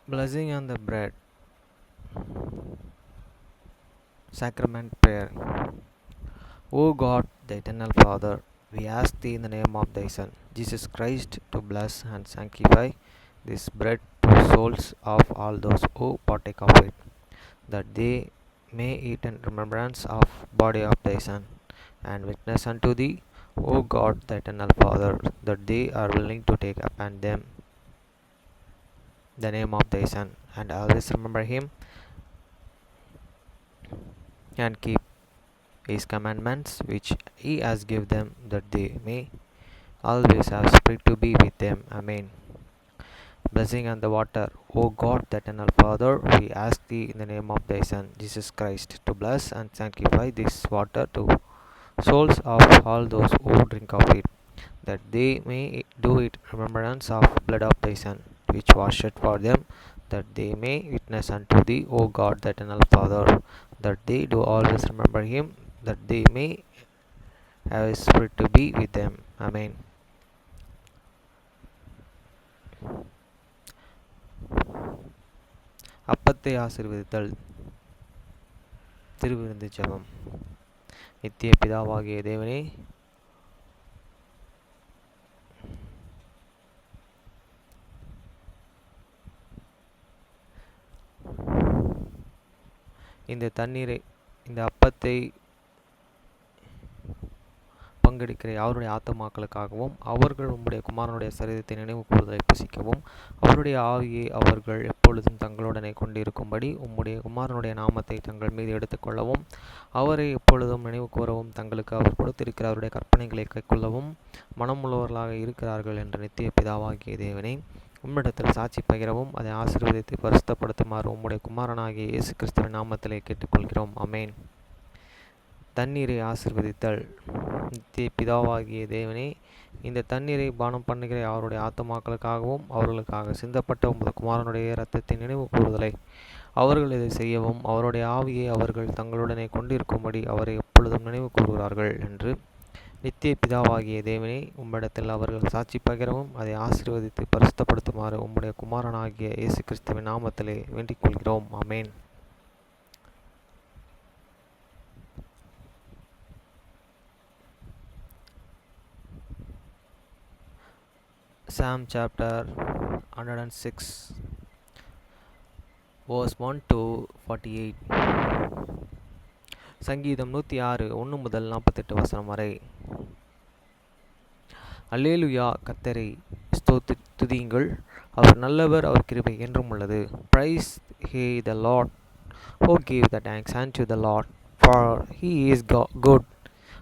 Blessing on the bread. Sacrament prayer. O God, the eternal Father, we ask thee in the name of thy Son, Jesus Christ, to bless and sanctify this bread to the souls of all those who partake of it, that they may eat in remembrance of body of thy Son, and witness unto thee, O God, the eternal Father, that they are willing to take upon them the name of thy Son, and always remember him and keep his commandments which he has given them, that they may always have spirit to be with them. Amen. Blessing on the water. O God, the eternal Father, we ask thee in the name of thy Son, Jesus Christ, to bless and sanctify this water to souls of all those who drink of it, that they may do it in remembrance of blood of thy Son, which was shed for them, that they may witness unto thee, O God, the eternal Father, that they do always remember him, that they may have his spirit to be with them. Amen. அப்பத்தை ஆசீர்வதித்தல். திருவிருந்து ஜெபம். நித்திய பிதாவாகிய தேவனே, இந்த தண்ணீரை, இந்த அப்பத்தை பங்கெடுக்கிற அவருடைய ஆத்துமாக்களுக்காகவும், அவர்கள் உம்முடைய குமாரனுடைய சரீரத்தை நினைவு கூறுதலை புசிக்கவும், அவருடைய ஆவியை அவர்கள் எப்பொழுதும் தங்களுடனே கொண்டிருக்கும்படி உம்முடைய குமாரனுடைய நாமத்தை தங்கள் மீது எடுத்துக்கொள்ளவும், அவரை எப்பொழுதும் நினைவு கூறவும், தங்களுக்கு அவர் கொடுத்திருக்கிற அவருடைய கற்பனைகளை கைக்கொள்ளவும் மனமுள்ளவர்களாக இருக்கிறார்கள் என்ற நித்திய பிதாவாகிய தேவனே, உம்மிடத்தில் சாட்சி பகிரவும் அதை ஆசீர்வதித்து பரிசுத்தப்படுத்துமாறு உம்முடைய குமாரனாகிய இயேசு கிறிஸ்துவின் நாமத்திலே கேட்டுக்கொள்கிறோம். ஆமேன். தண்ணீரை ஆசீர்வதித்தல். நித்திய பிதாவாகிய தேவனே, இந்த தண்ணீரை பானம் பண்ணுகிற அவருடைய ஆத்துமாக்களுக்காகவும் அவர்களுக்காக சிந்தப்பட்ட உமது குமாரனுடைய இரத்தத்தின் நினைவு கூறுதலை அவர்கள் இதை செய்யவும், அவருடைய ஆவியை அவர்கள் தங்களுடனே கொண்டிருக்கும்படி அவரை எப்பொழுதும் நினைவு கூறுகிறார்கள் என்று நித்திய பிதாவாகிய தேவனே, உம்மிடத்தில் அவர்கள் சாட்சி பகிரவும் அதை ஆசீர்வதித்து பரிசுத்தப்படுத்துமாறு உம்முடைய குமாரனாகிய இயேசு கிறிஸ்துவின் நாமத்திலே வேண்டிக் கொள்கிறோம். ஆமேன். Psalm chapter 106 verse 1 to 48. சங்கீதம் 106 1 முதல் 48 வசனம் வரை. அல்லேலுயா, கர்த்தரை துதியுங்கள், அவர் நல்லவர், அவர் கிருபை என்றும் உள்ளது. Praise ye the Lord. Oh, give the thanks unto the Lord, for he is good,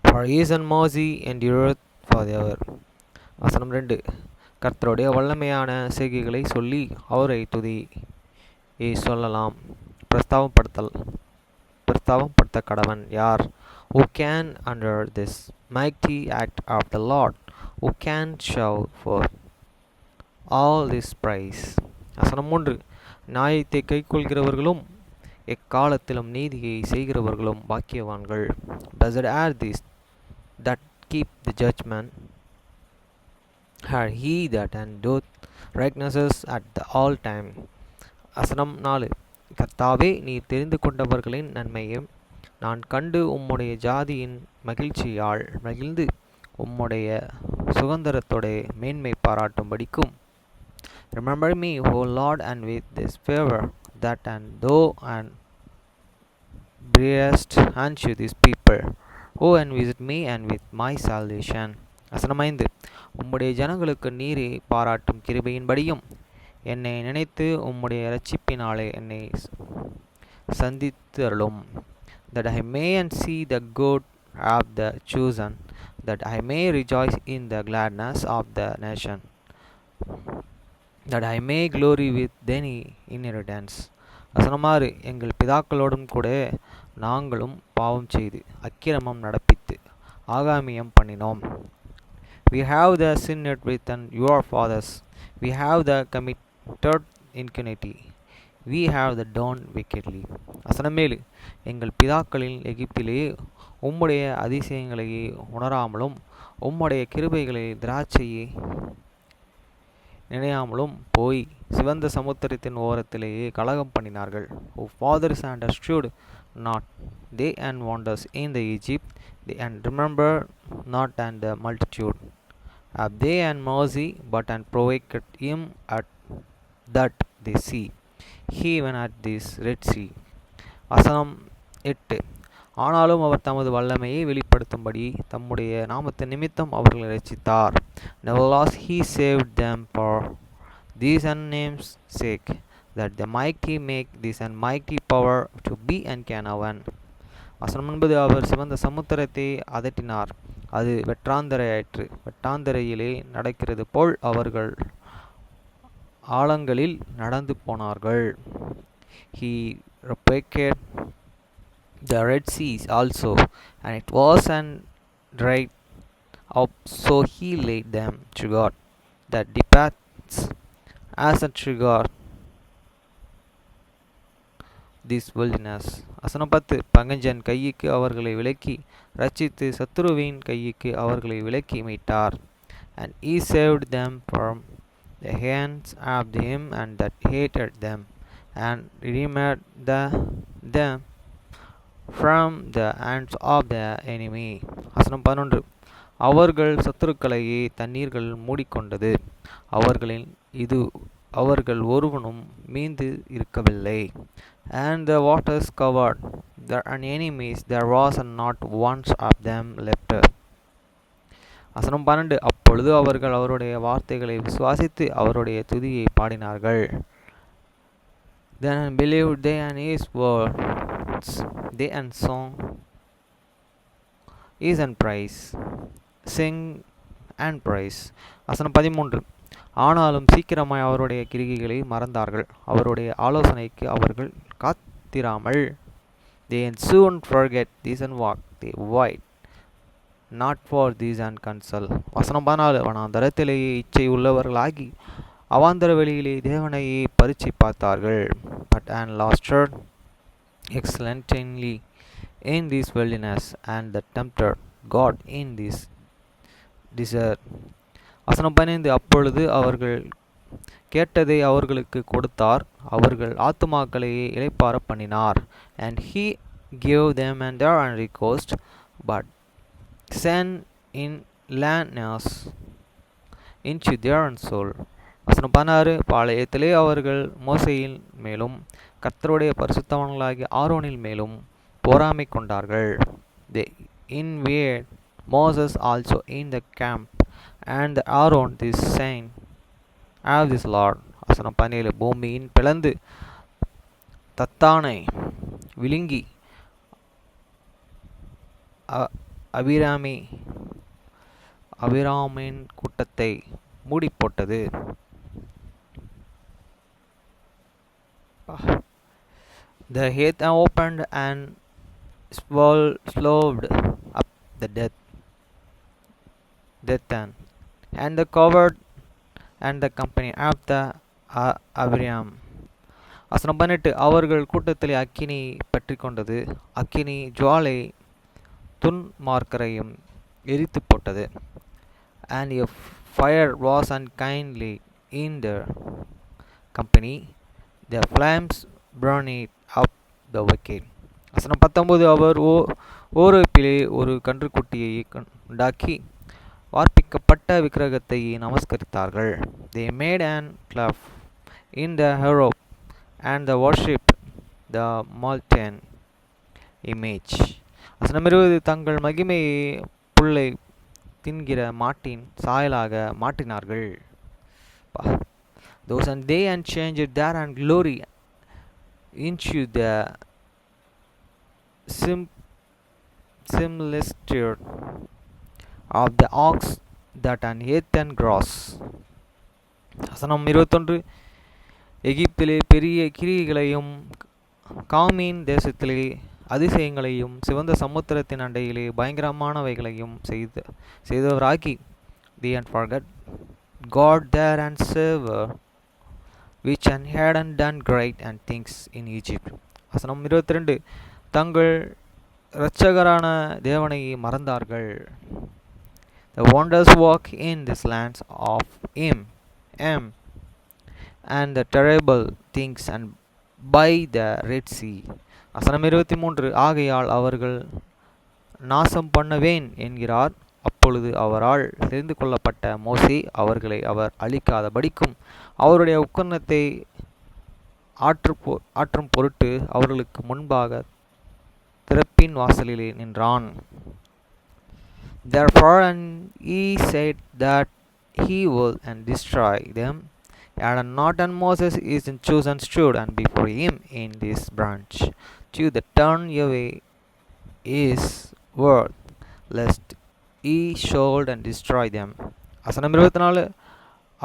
for his mercy endureth forever. வசனம் 2. கர்த்தருடைய வல்லமையான செய்கைகளை சொல்லி அவரை துதி சொல்லலாம். பிரஸ்தாவப்படுத்த கடவன் யார்? Who can under this mighty act of the Lord? Who can show forth all this praise? வசனம் 3. நியாயத்தை கைக்கொள்கிறவர்களும் எக்காலத்திலும் நீதியை செய்கிறவர்களும் பாக்கியவான்கள். Blessed are these that keep the judgment, are he that doeth righteousness at the all time. வசனம் 4. கர்த்தாவே, நீர் தெரிந்து கொண்டவர்களின் நன்மையும் நான் கண்டு உம்முடைய ஜாதியின் மகிழ்ச்சியால் மகிழ்ந்து உம்முடைய சுதந்திரத்தோட மேன்மை பாராட்டும்படிக்கும். Remember me, O Lord, and with this favor that and thou and breast unto this people. O, and visit me and with my salvation. வசனம் 5. உம்முடைய ஜனங்களுக்கு நீரே பாராட்டும் கிருபையின்படியும் என்னை நினைத்து உம்முடைய இரட்சிப்பினாலே என்னை சந்தித்தருளும். That I may and see the good of the chosen, that I may rejoice in the gladness of the nation, that I may glory with thine inheritance. வசனம் 6. எங்கள் பிதாக்களோடும் கூட நாங்களும் பாவம் செய்து அக்கிரமம் நடப்பித்து ஆகாமியம் பண்ணினோம். We have the sinned with your fathers. We have the committed iniquity. We have the done wickedly. வசனம் 7. எங்கள் பிதாக்களின் எகிப்திலே உம்முடைய அதிசயங்களை உணராமலும் உம்முடைய கிருபைகளை திராட்சையை நினையாமலும் போய் சிவந்த சமுத்திரத்தின் ஓரத்திலேயே கலகம் பண்ணினார்கள். O fathers understood not, they and wonders in the Egypt, they and remember not and the multitude. Have they and mercy, but and provoked him at that they see, even at this Red Sea. வசனம் 8. ஆனாலும் அவர் தமது வல்லமையை வெளிப்படுத்தும்படி தம்முடைய நாமத்தின் நிமித்தம் அவர்களை ரட்சித்தார். Nevertheless he saved them for these name's sake, that the mighty make this and mighty power to be and can அவன். வசனம் 9. அவர் சிவந்த சமுத்திரத்தை அதட்டினார், அது வெட்டாந்தரையாயிற்று. வெட்டாந்தரையிலே நடக்கிறது போல் அவர்கள் ஆழங்களில் நடந்து போனார்கள். He repaired the Red Sea also, and it was and dried up, so he laid them to God that departs as a trigger this wilderness. வசனம் 10. பங்கஜன் கைக்கு அவர்களை விலக்கி ரட்சித்து சத்துருவின் கைக்கு அவர்களை விலக்கி மீட்டார். And he saved them from the hands of him and that hated them, and redeemed them from the hands of the enemy. வசனம் 11. அவர்கள் சத்துருக்களையே தண்ணீர்கள் மூடிக்கொண்டது, அவர்கள் ஒருவனும் மீந்து இருக்கவில்லை. And the waters covered their enemies, there was not one of them left. வசனம் 12. அப்பொழுது அவர்கள் அவருடைய வார்த்தைகளை விசுவாசித்து அவருடைய துதியை பாடினார்கள். Then believed they and his words, they and song is and praise, sing and praise. வசனம் 13. ஆனாலும் சீக்கிரமாய் அவருடைய கிரிகைகளை மறந்தார்கள், அவருடைய ஆலோசனைக்கு அவர்கள் காத்திராமல். They soon forget this and walk, they wait not for this and console. வசனம் 14. வனாந்தரத்திலேயே இச்சை உள்ளவர்களாகி அவாந்தர வெளியிலே தேவனையே பரீட்சை பார்த்தார்கள். But and lasted excellently in this wilderness, and the tempter God in this desert. வசனம் 15. அப்பொழுது அவர்கள் கேட்டதை அவர்களுக்கு கொடுத்தார், அவர்கள் ஆத்துமாக்களையே இளைப்பாற பண்ணினார். And he gave them and their recourse, but sent in landness into their soul. வசனம் 16. பாளையத்திலே அவர்கள் மோசேயின் மேலும் கர்த்தருடைய பரிசுத்தவான்களாகிய ஆரோனின் மேலும் பொறாமை கொண்டார்கள். They invaded Moses also in the camp, and Aaron this saying of this Lord. வசனம் 17. பூமியின் பிளந்து தத்தானை விழுங்கி அபிராமின் கூட்டத்தை மூடி போட்டது. The earth opened and swallowed up the death and the covered and the company of the Abraham. வசனம் 18. அவர்கள் கூட்டத்திலே அக்கினி பற்றி கொண்டது, அக்கினி ஜுவாலை துன்மார்க்கரையும் எரித்து போட்டது. And a fire was unkindly in the company, the flames burned up the wicked. வசனம் 19. அவர் ஓரேபிலே ஒரு கன்றுக்குட்டியை உண்டாக்கி வார்ப்பிக்கப்பட்ட விக்கிரகத்தை நமஸ்கரித்தார்கள். They made an calf in the Horeb, and the worshipped the molten image. வசனம் 20. தங்கள் மகிமையை புல்லை தின்கிற மாட்டின் சாயலாக மாற்றினார்கள். Those and they and changed their and glory into the similitude of the ox that and ate and grass. வசனம் 21. எகிப்திலே பெரிய கிரியைகளையும் காமீன் தேசத்திலே அதிசயங்களையும் சிவந்த சமுத்திரத்தின் அண்டையிலே பயங்கரமானவைகளையும் செய்தவராகி they and forget God there and serve which and had and done great and things in Egypt. வசனம் 22. தங்கள் இரட்சகரான தேவனை மறந்தார்கள். The wonders walk in this lands of him and the terrible things and by the Red Sea. வசனம் 23. ஆகையால் அவர்கள் நாசம் பண்ணுவேன் என்கிறார். அப்பொழுது அவரால் தெரிந்து கொள்ளப்பட்ட மோசே அவர்களை அவர் அழிக்காதபடிக்கும் அவருடைய உக்கிரத்தை ஆற்றும் பொருட்டு அவர்களுக்கு முன்பாக திறப்பின் வாசலிலே நின்றான். Therefore and he said that he will and destroy them. And not and Moses is chosen stood and before him in this branch to the turn away his word lest he should and destroy them. வசனம் 24.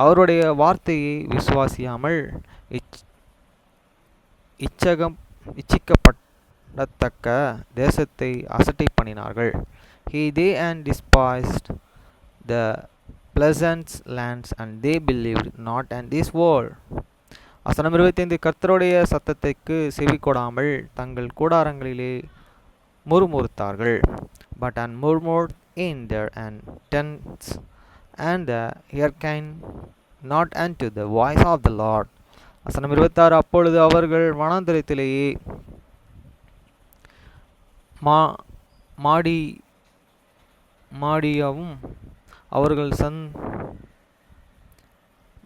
அவருடைய வார்த்தையை விசுவாசியாமல் இச்சிக்கப்படத்தக்க தேசத்தை அசட்டை பண்ணினார்கள். They and despised the pleasant lands and they believed not and this world. வசனம் 25. கர்த்தருடைய சத்தத்திற்கு செவி கொடாமல் தங்கள் கூடாரங்களிலே முறுமுறுத்தார்கள். But and murmured in their and tents and the hearkened not unto the voice of the Lord. வசனம் 26. அப்பொழுது அவர்கள் வனாந்தரத்திலேயே மாடியவும் அவர்கள்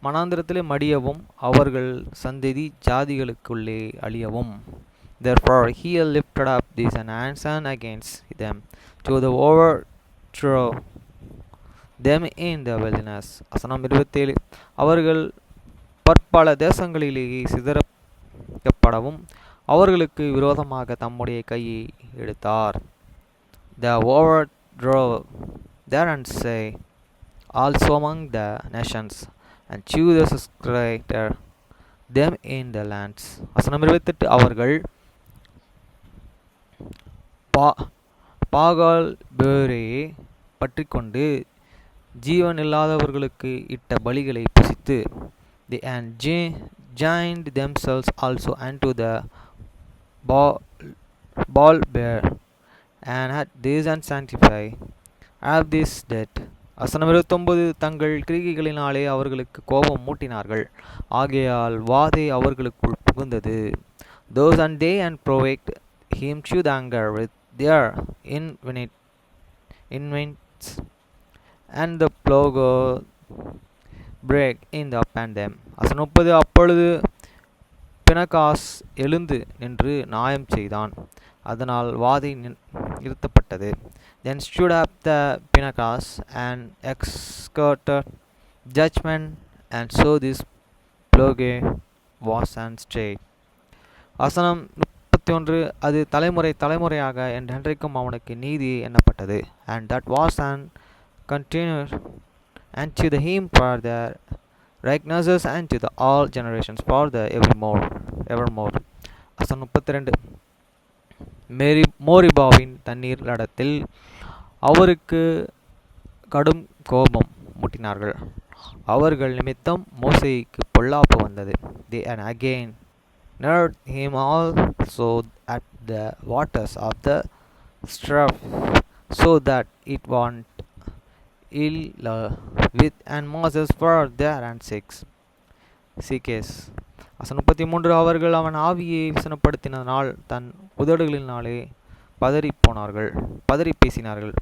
மனாந்திரத்திலே மடியவும் அவர்கள் சந்ததி ஜாதிகளுக்குள்ளே அழியவும். Therefore he lifted up these hands against them to the overthrow them in the wilderness. வசனம் 27. அவர்கள் பற்பல தேசங்களிலேயே சிதறப்படவும் அவர்களுக்கு விரோதமாக தம்முடைய கையை எடுத்தார். The overthrow there and say also among the nations and choose greater them in the lands. வசனம் 28. அவர்கள் பாகால் பேரையே பற்றி கொண்டு ஜீவன் இல்லாதவர்களுக்கு இட்ட பலிகளை புசித்து they and joined themselves also unto the Baal bear and had this and sanctify have this dead. வசனம் 29. தங்கள் கிரிகைகளினாலே அவர்களுக்கு கோபம் மூட்டினார்கள். ஆகையால் வாதை அவர்களுக்குள் புகுந்தது. Those and they and provoked him to anger with their invents and the plough break in the upon them. வசனம் 30. அப்பொழுது பினகாஸ் எழுந்து நின்று நியாயம் செய்தான். அதனால் வாதை நிறுத்தப்பட்டது. Then stood up the Pinchas and executed judgment and so this plague was and stayed. வசனம் 31. அது தலைமுறையாக என்றென்றைக்கும் அவனுக்கு நீதி எண்ணப்பட்டது. And that was and continued and to the him for the righteousness and to the all generations for the evermore. வசனம் 32. மோரிபாவின் தண்ணீர் இடத்தில் அவருக்கு கடும் கோபம் மூட்டினார்கள். அவர்கள் நிமித்தம் மோசேக்கு பொல்லாப்பு வந்தது. They and again neared him also at the waters of the strife, so that it went ill with and Moses for there and six. வசனம் 33. அவர்கள் அவன் ஆவியை விசனப்படுத்தினால் தன் உதடுகளினாலே பதறி பேசினார்கள்.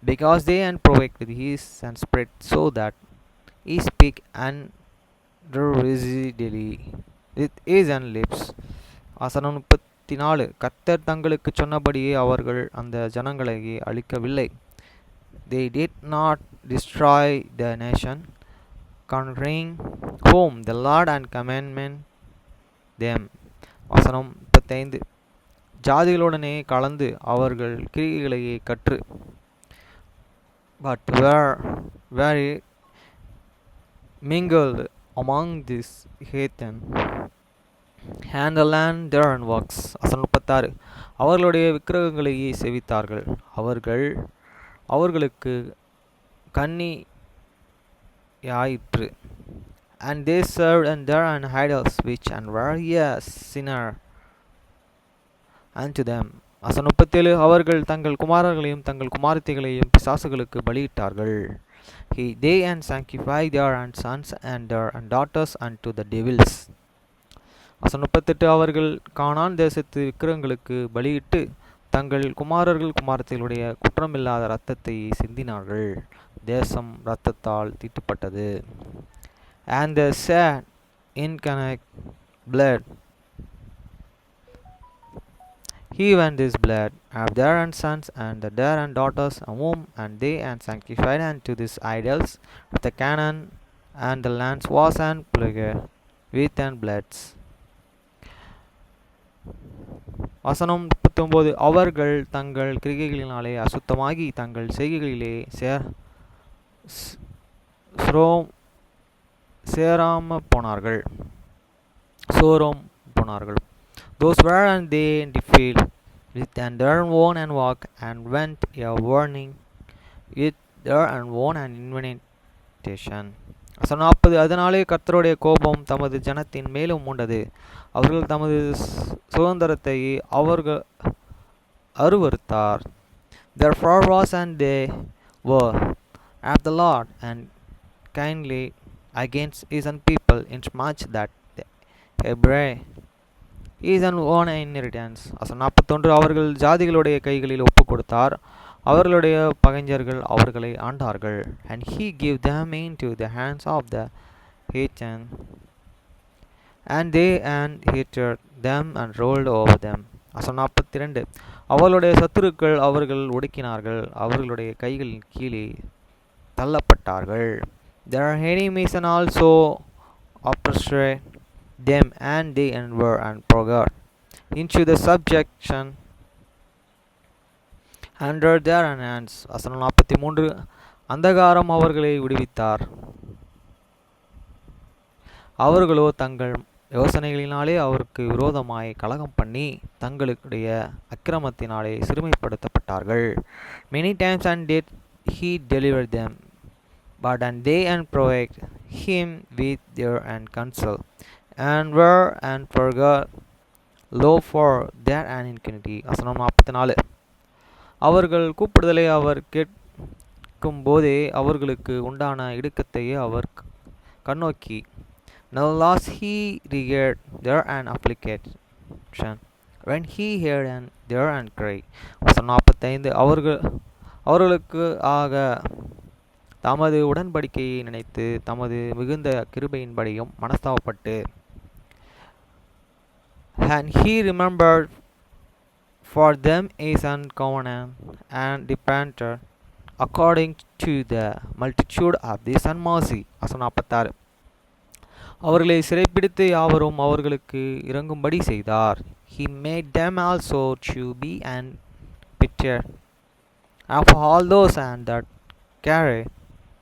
Because they and provoked his and spread so that he speak unreservedly with his and lips. வசனம் 34. கர்த்தர் தங்களுக்கு சொன்னபடியே அவர்கள் அந்த ஜனங்களை அழிக்கவில்லை. They did not destroy the nation, conquering whom the Lord and commandment them. வசனம் 35. ஜாதிகளுடனே கலந்து அவர்கள் கிரிகைகளையே கற்று but were mingled among this heathen and the land their works. வசனம் 36. அவர்களுடைய விக்கிரகங்களையே செவித்தார்கள். அவர்களுக்கு கண்ணியாயிற்று. And they served and their idols which and were a sinner unto them. வசனம் 37 அவர்கள் தங்கள் குமாரர்களையும் தங்கள் குமாரத்திகளையும் பிசாசுகளுக்கு பலியிட்டார்கள். They and sanctify their sons and their daughters unto the devils. வசனம் 38 அவர்கள் கானான் தேசத்து விக்கிரகங்களுக்கு பலியிட்டு தங்கள் குமாரர்கள் குமாரத்திகளுடைய குற்றமில்லாத இரத்தத்தை சிந்தினார்கள். தேசம் இரத்தத்தால் தீட்டுப்பட்டது. And they shed incarnate blood. Even this blood of their sons and their daughters whom and they and sanctified unto these idols of the Canaan and the lands was and plagued with and bloods. வசனம் 39 அவர்கள் தங்கள் கிரிகைகளினாலே அசுத்தமாகி தங்கள் செய்கைகளிலே சேராம போனார்கள். Those were and they defiled with their own and walk and went a warning with their own and invitation. வசனம் 40 அதனாலே கர்த்தருடைய கோபம் தமது ஜனத்தின் மேலும் மூண்டது. அவர்கள் தமது சுதந்திரத்தை அவர்கள் அருவருத்தார். Therefore was and they were at the Lord and kindly against his own people, insomuch that the Hebrew is an own inheritance. வசனம் 41 அவர்கள் ஜாதிகளுடைய கைகளில் ஒப்பு கொடுத்தார். அவர்களுடைய பகைஞர்கள் அவர்களை ஆண்டார்கள். And he gave them into the hands of the heathen, and they and hated them and rolled over them. வசனம் 42 அவர்களுடைய சத்துருக்கள் அவர்கள் ஒடுக்கினார்கள். அவர்களுடைய கைகளின் கீழே தள்ளப்பட்டார்கள். Their enemies and also oppressed them, and they were and forgot into the subjection under their hands. வசனம் 43 அந்தகாரம் அவர்களை விடுவித்தார். அவர்களோ தங்கள் யோசனைகளினாலே அவருக்கு விரோதமாய் கலகம் பண்ணி தங்களுடைய அக்கிரமத்தினாலே சிறுமைப்படுத்தப்பட்டார்கள். Many times and did he deliver them, but and they and provoked him with their and counsel, and were and forgot low for their and iniquity. வசனம் 44 அவர்கள் கூப்பிடுதலை அவர் கேட்கும் போதே அவர்களுக்கு உண்டான இடுக்கத்தையே அவர் கண்ணோக்கி nevertheless he regarded their and application when he heard and their and cry. வசனம் 45 அவர்களுக்கு ஆக தமது உடன்படிக்கையை நினைத்து தமது மிகுந்த கிருபையின்படியும் மனஸ்தாபப்பட்டு and he remembered for them his own covenant and repented according to the multitude of his mercy. வசனம் 46 அவர்களை சிறைப்பிடித்து யாவரும் அவர்களுக்கு இறங்கும்படி செய்தார். He made them also to be and pitied of all those and that carry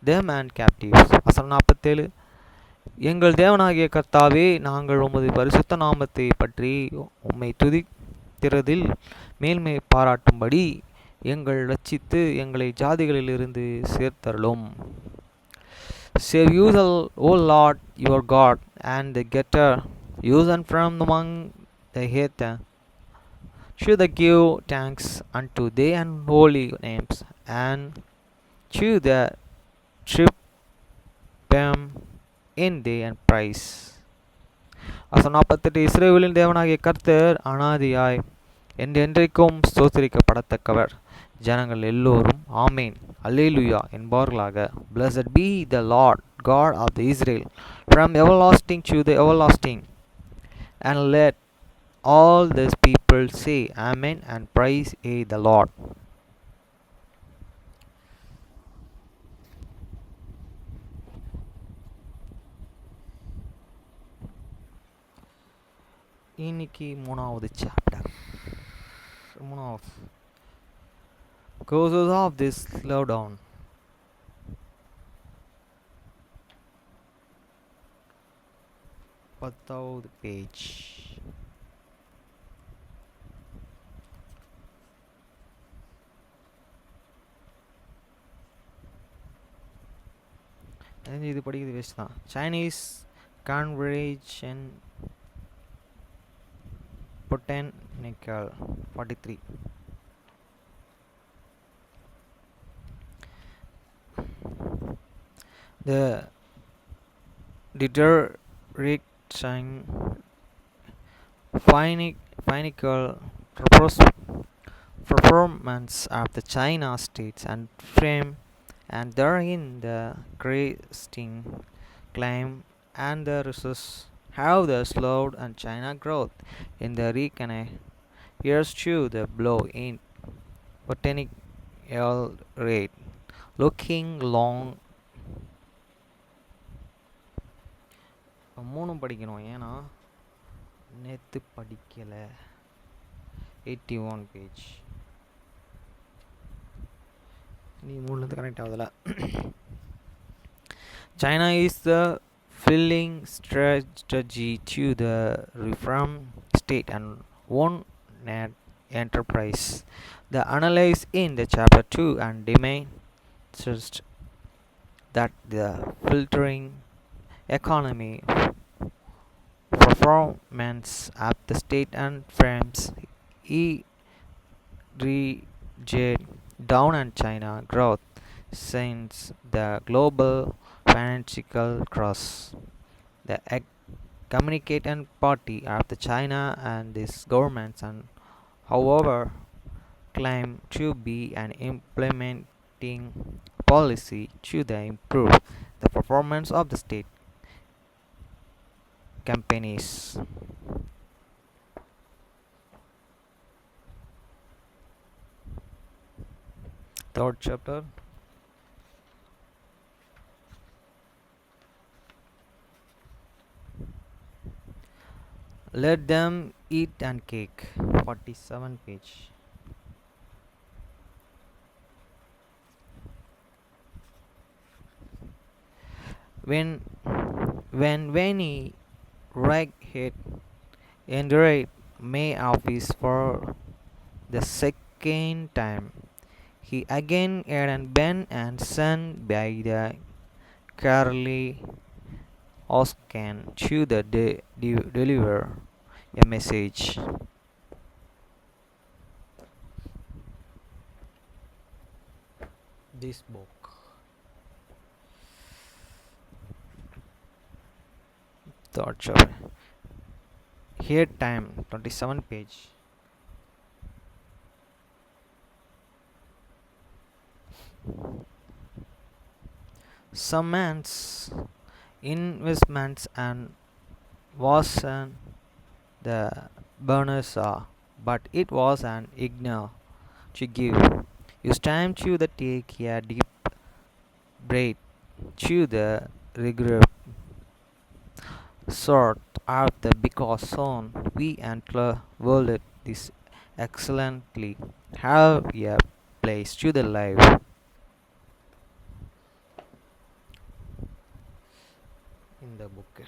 them and captives. வசனம் 47 எங்கள் தேவனாகிய கர்த்தாவே நாங்கள் உமது பரிசுத்த நாமத்தை பற்றி உம்மை துதிக்கிறதில் மேன்மை பாராட்டும்படி எங்கள் ரட்சித்து எங்களை ஜாதிகளிலிருந்து சேர்த்தருளும். Save you, O Lord, your God, and the getter, chosen from among the heathen, should give thanks unto thy and holy names, and to the trip them in thee and praise. வசனம் 48 இஸ்ரவேலின் தேவனாகிய கர்த்தர் அனாதியாய் என்றென்றைக்கும் ஸ்தோத்திரிக்கப்படத்தக்கவர். ஜனங்கள் எல்லோரும் ஆமேன் அல்லேலூயா என்பார்களாக. Blessed be the Lord God of the Israel from everlasting to the everlasting. And let all these people say amen and praise ye the Lord. இன்னைக்கு மூணாவது chapter. Causes of this slowdown. பத்தாவது பேஜ். இது படிக்கிறது waste தான். Chinese conversation botanical. 43. The direction finical performance of the China states and frame and therein the cresting climb and the resources have the slowed and China growth in the reckoning. Here's to the blow in botanical rate. Looking long மூணும் படிக்கணும் ஏன்னா நேற்று படிக்கலை 81 page நீ மூணுலேருந்து connect ஆகுதுல China is the filling strategy to the reform state and one net enterprise. The analyze in the chapter 2 and demonstrates that the filtering economy performance of the state and frames rigid down on China growth since the global financial cross. The communicating party of the China and these governments and however claim to be an implementing policy to the improve the performance of the state companies. Third chapter. Let them eat and cake. 47 page. When he Raghead entered May office for the second time, he again had been and sent by the Carly Oscan to the deliver a message. This book. Third chapter. Here time 27 page. Some man's investments and wasn't the Bernesa, but it was an ignore to give. It's time to the take a deep breath to the regret sort out the because soon we enter world this excellently have a place to the life. In the book.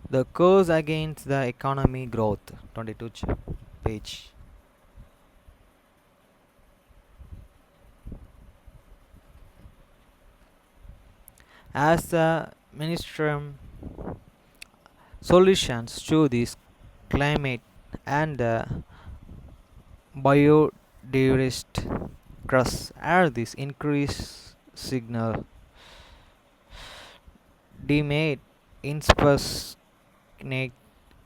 The course against the economy growth 22 page. As the ministerium solutions to this climate and the biodiversity cross are this increased signal demade inspersonate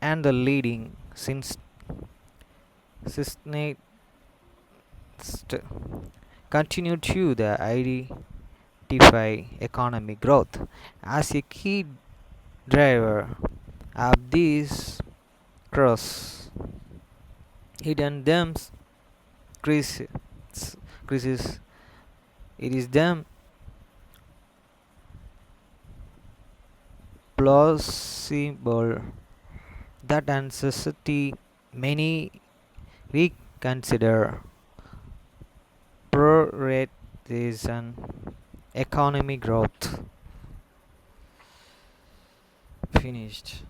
and the leading since continue to the identify economic growth as a key driver of these cross hidden them crisis. It is them plausible that necessity many reconsider prioritization economic growth. Finished.